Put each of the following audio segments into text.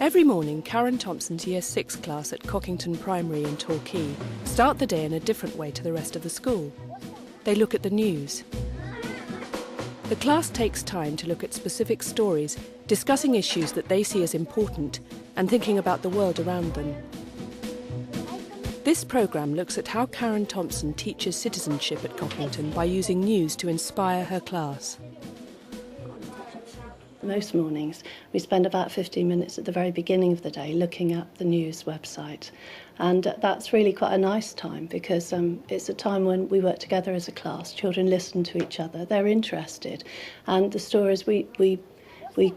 Every morning, Karen Thompson's Year 6 class at Cockington Primary in Torquay start the day in a different way to the rest of the school. They look at the news. The class takes time to look at specific stories, discussing issues that they see as important and thinking about the world around them. This programme looks at how Karen Thompson teaches citizenship at Cockington by using news to inspire her class. Most mornings we spend about 15 minutes at the very beginning of the day looking at the news website, and that's really quite a nice time because it's a time when we work together as a class. Children listen to each other, they're interested, and the stories we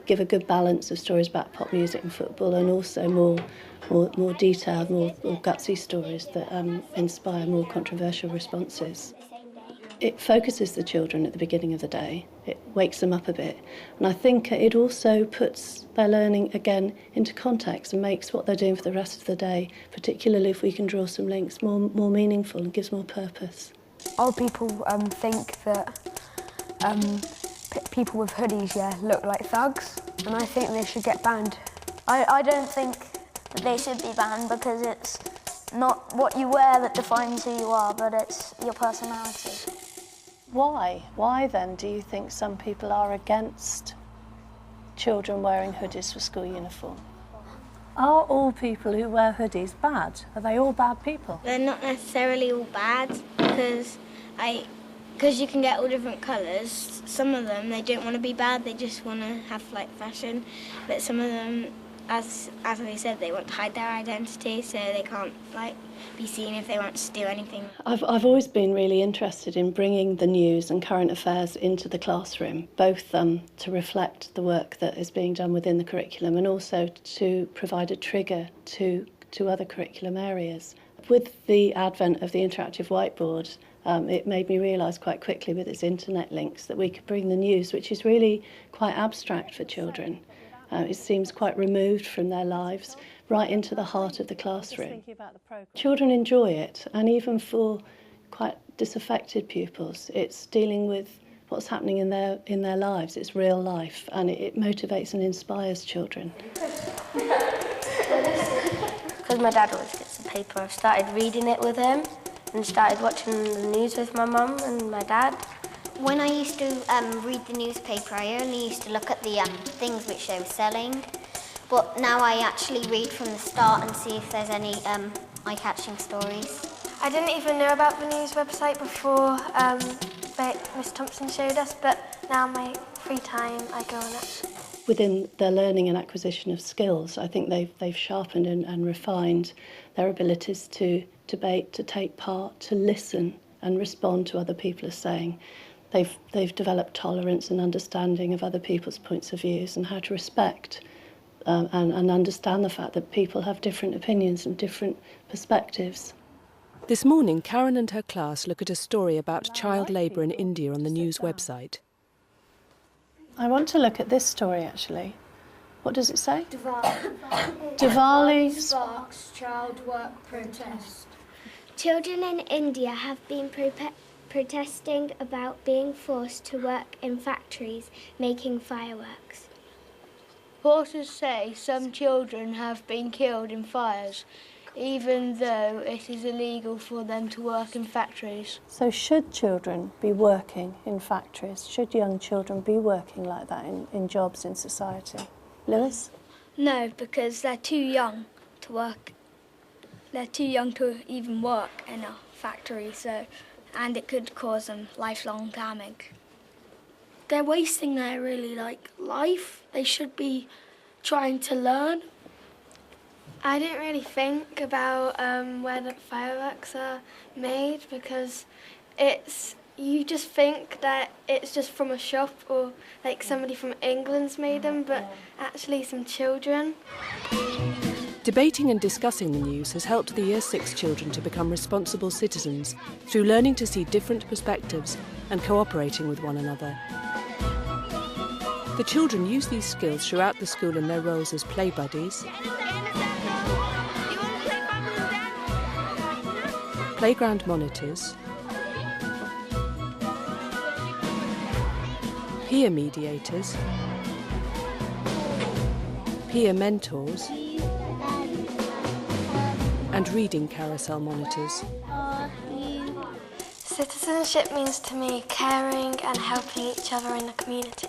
give a good balance of stories about pop music and football, and also more detailed, more gutsy stories that inspire more controversial responses. It focuses the children at the beginning of the day, it wakes them up a bit, and I think it also puts their learning again into context and makes what they're doing for the rest of the day, particularly if we can draw some links, more meaningful and gives more purpose. Old people think that people with hoodies look like thugs, and I think they should get banned. I don't think that they should be banned because it's not what you wear that defines who you are, but it's your personality. Why? Why then do you think some people are against children wearing hoodies for school uniform? Are all people who wear hoodies bad? Are they all bad people? They're not necessarily all bad because you can get all different colours. Some of them, they don't want to be bad, they just want to have like fashion, but some of them, as we said, they want to hide their identity, so they can't be seen if they want to do anything. I've always been really interested in bringing the news and current affairs into the classroom, both to reflect the work that is being done within the curriculum and also to provide a trigger to other curriculum areas. With the advent of the interactive whiteboard, it made me realise quite quickly with its internet links that we could bring the news, which is really quite abstract for children. It seems quite removed from their lives, right into the heart of the classroom. Children enjoy it, and even for quite disaffected pupils, it's dealing with what's happening in their lives. It's real life, and it motivates and inspires children. Because my dad always gets the paper, I've started reading it with him and started watching the news with my mum and my dad. When I used to read the newspaper, I only used to look at the things which they were selling. But now I actually read from the start and see if there's any eye-catching stories. I didn't even know about the news website before Miss Thompson showed us, but now my free time I go on it. Within their learning and acquisition of skills, I think they've sharpened and refined their abilities to debate, to take part, to listen and respond to other people are saying. They've developed tolerance and understanding of other people's points of views and how to respect and understand the fact that people have different opinions and different perspectives. This morning, Karen and her class look at a story about child labour in India on the news website. I want to look at this story, actually. What does it say? Diwali sparks child work protest. Children in India have been protesting about being forced to work in factories making fireworks. Reporters say some children have been killed in fires, even though it is illegal for them to work in factories. So should children be working in factories? Should young children be working like that in jobs in society? Lewis? No, because they're too young to work. They're too young to even work in a factory, and it could cause them lifelong damage. They're wasting their life. They should be trying to learn. I didn't really think about where the fireworks are made because you just think that it's just from a shop or somebody from England's made them, but actually some children. Debating and discussing the news has helped the Year 6 children to become responsible citizens through learning to see different perspectives and cooperating with one another. The children use these skills throughout the school in their roles as play buddies, playground monitors, peer mediators, peer mentors, and reading carousel monitors. Citizenship means to me caring and helping each other in the community.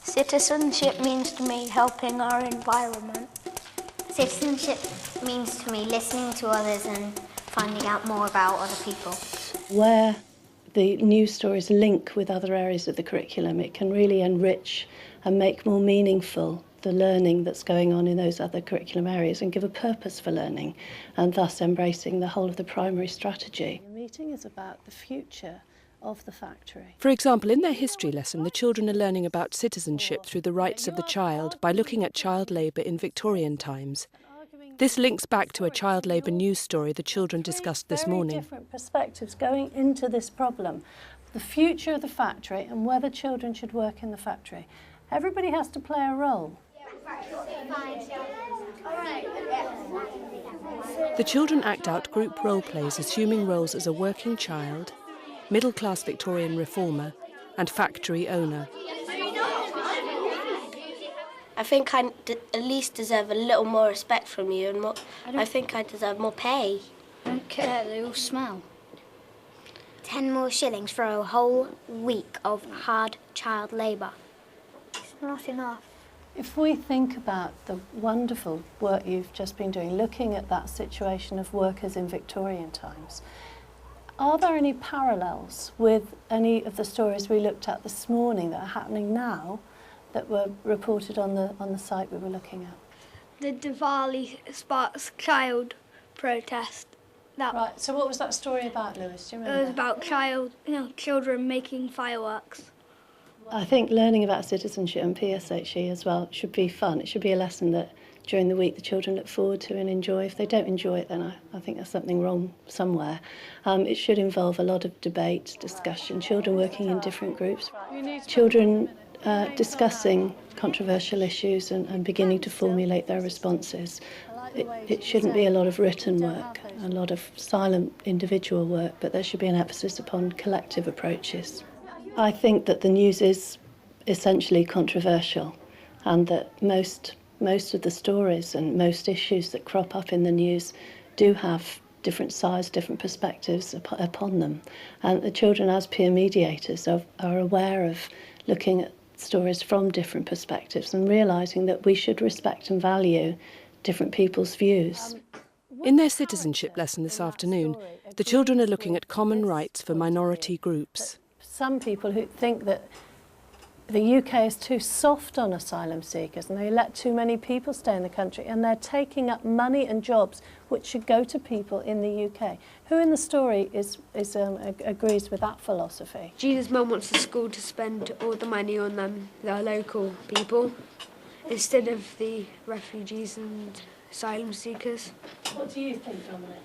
Citizenship means to me helping our environment. Citizenship means to me listening to others and finding out more about other people. Where the news stories link with other areas of the curriculum, it can really enrich and make more meaningful the learning that's going on in those other curriculum areas and give a purpose for learning, and thus embracing the whole of the primary strategy. The meeting is about the future of the factory. For example, in their history lesson, the children are learning about citizenship through the rights of the child by looking at child labour in Victorian times. This links back to a child labour news story the children discussed this morning. Different perspectives going into this problem. The future of the factory and whether children should work in the factory. Everybody has to play a role. The children act out group role plays assuming roles as a working child, middle-class Victorian reformer and factory owner. I think I at least deserve a little more respect from you, and I think I deserve more pay. I don't care, they all smell. 10 more shillings for a whole week of hard child labour. It's not enough. If we think about the wonderful work you've just been doing, looking at that situation of workers in Victorian times, are there any parallels with any of the stories we looked at this morning that are happening now that were reported on the site we were looking at? The Diwali Sparks child protest. Right, so what was that story about, Lewis? Do you remember? It was about children making fireworks. I think learning about citizenship and PSHE as well should be fun. It should be a lesson that during the week the children look forward to and enjoy. If they don't enjoy it, then I think there's something wrong somewhere. It should involve a lot of debate, discussion, children working in different groups, children discussing controversial issues and beginning to formulate their responses. It shouldn't be a lot of written work, a lot of silent individual work, but there should be an emphasis upon collective approaches. I think that the news is essentially controversial, and that most of the stories and most issues that crop up in the news do have different sides, different perspectives upon them. And the children, as peer mediators, are aware of looking at stories from different perspectives and realising that we should respect and value different people's views. In their citizenship lesson this afternoon, the children are looking at common rights for minority groups. Some people who think that the UK is too soft on asylum seekers and they let too many people stay in the country, and they're taking up money and jobs which should go to people in the UK. Who in the story agrees with that philosophy? Gina's mum wants the school to spend all the money on the local people instead of the refugees and asylum seekers. What do you think, Dominic?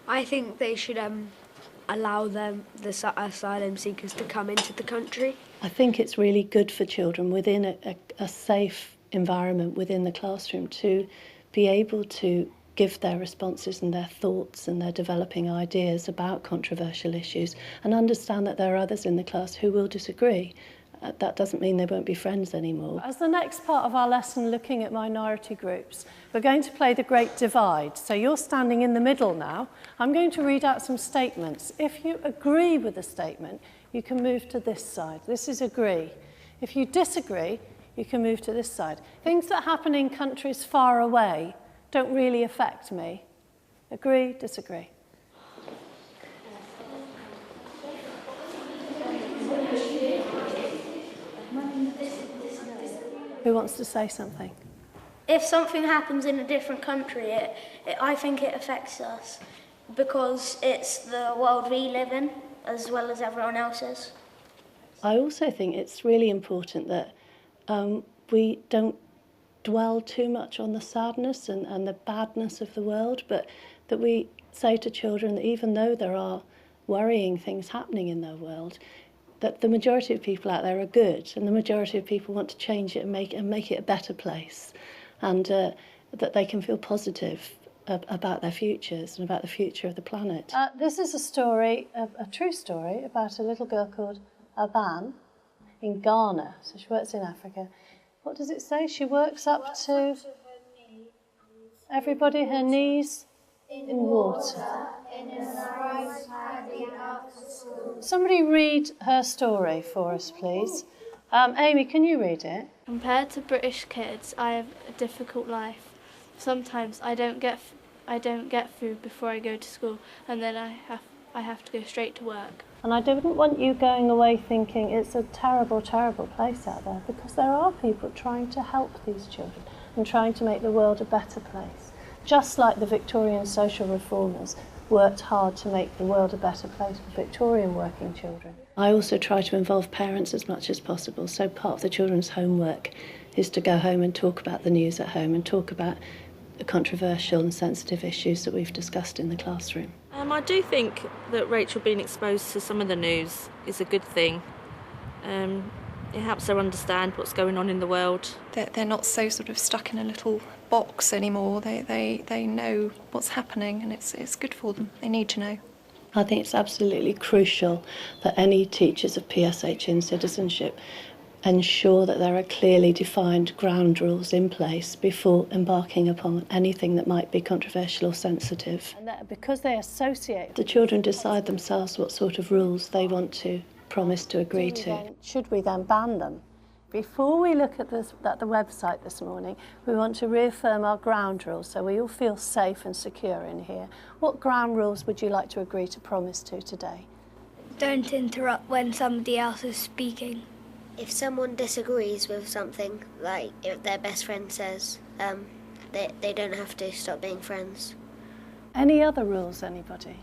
I think they should allow the asylum seekers to come into the country. I think it's really good for children within a safe environment within the classroom to be able to give their responses and their thoughts and their developing ideas about controversial issues and understand that there are others in the class who will disagree. That doesn't mean they won't be friends anymore. As the next part of our lesson looking at minority groups, we're going to play the Great Divide. So you're standing in the middle now. I'm going to read out some statements. If you agree with the statement, you can move to this side. This is agree. If you disagree, you can move to this side. Things that happen in countries far away don't really affect me. Agree, disagree. Who wants to say something? If something happens in a different country, I think it affects us because it's the world we live in as well as everyone else's. I also think it's really important that we don't dwell too much on the sadness and the badness of the world, but that we say to children that even though there are worrying things happening in their world, that the majority of people out there are good, and the majority of people want to change it and make it a better place, and that they can feel positive about their futures and about the future of the planet. This is a story, a true story, about a little girl called Aban in Ghana. So she works in Africa. What does it say? She works up to Everybody, her knees in water. Somebody read her story for us, please. Amy, can you read it? Compared to British kids, I have a difficult life. Sometimes I don't get food before I go to school, and then I have to go straight to work. And I didn't want you going away thinking it's a terrible, terrible place out there, because there are people trying to help these children and trying to make the world a better place. Just like the Victorian social reformers worked hard to make the world a better place for Victorian working children. I also try to involve parents as much as possible, so part of the children's homework is to go home and talk about the news at home and talk about the controversial and sensitive issues that we've discussed in the classroom. I do think that Rachel being exposed to some of the news is a good thing. It helps her understand what's going on in the world. They're not so sort of stuck in a little box anymore. They know what's happening, and it's good for them. They need to know. I think it's absolutely crucial that any teachers of PSH in citizenship ensure that there are clearly defined ground rules in place before embarking upon anything that might be controversial or sensitive. And that because they associate, the children decide themselves what sort of rules they want to promise to agree to. Should we then ban them? Before we look at the website this morning, we want to reaffirm our ground rules so we all feel safe and secure in here. What ground rules would you like to agree to promise to today? Don't interrupt when somebody else is speaking. If someone disagrees with something, like if their best friend says, they don't have to stop being friends. Any other rules, anybody?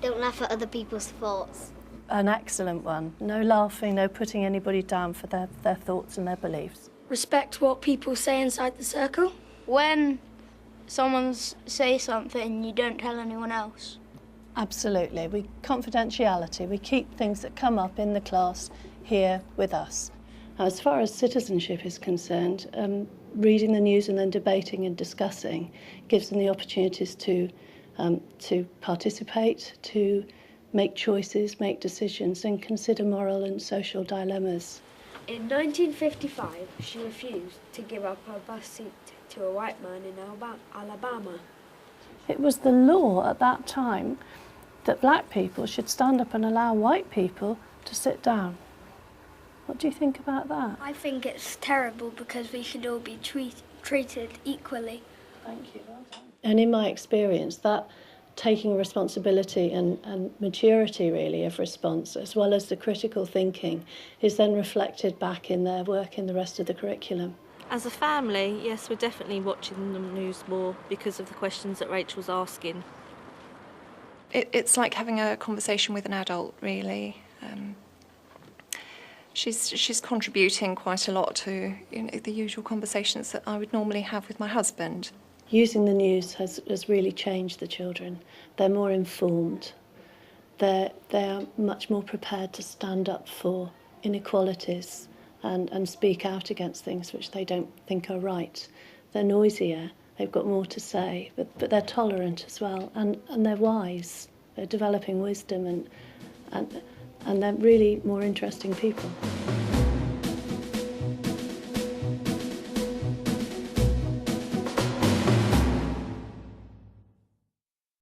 Don't laugh at other people's thoughts. An excellent one. No laughing, no putting anybody down for their thoughts and their beliefs. Respect what people say inside the circle. When someone says something, you don't tell anyone else. Absolutely. Confidentiality. We keep things that come up in the class here with us. As far as citizenship is concerned, reading the news and then debating and discussing gives them the opportunities to participate, to make choices, make decisions, and consider moral and social dilemmas. In 1955, she refused to give up her bus seat to a white man in Alabama. It was the law at that time that black people should stand up and allow white people to sit down. What do you think about that? I think it's terrible because we should all be treated equally. Thank you. Well done. And in my experience, that taking responsibility and maturity, really, of response, as well as the critical thinking, is then reflected back in their work in the rest of the curriculum. As a family, yes, we're definitely watching the news more because of the questions that Rachel's asking. It's like having a conversation with an adult, really. She's contributing quite a lot to the usual conversations that I would normally have with my husband. Using the news has really changed the children. They're more informed. They are much more prepared to stand up for inequalities and speak out against things which they don't think are right. They're noisier, they've got more to say, but they're tolerant as well, and they're wise. They're developing wisdom and they're really more interesting people.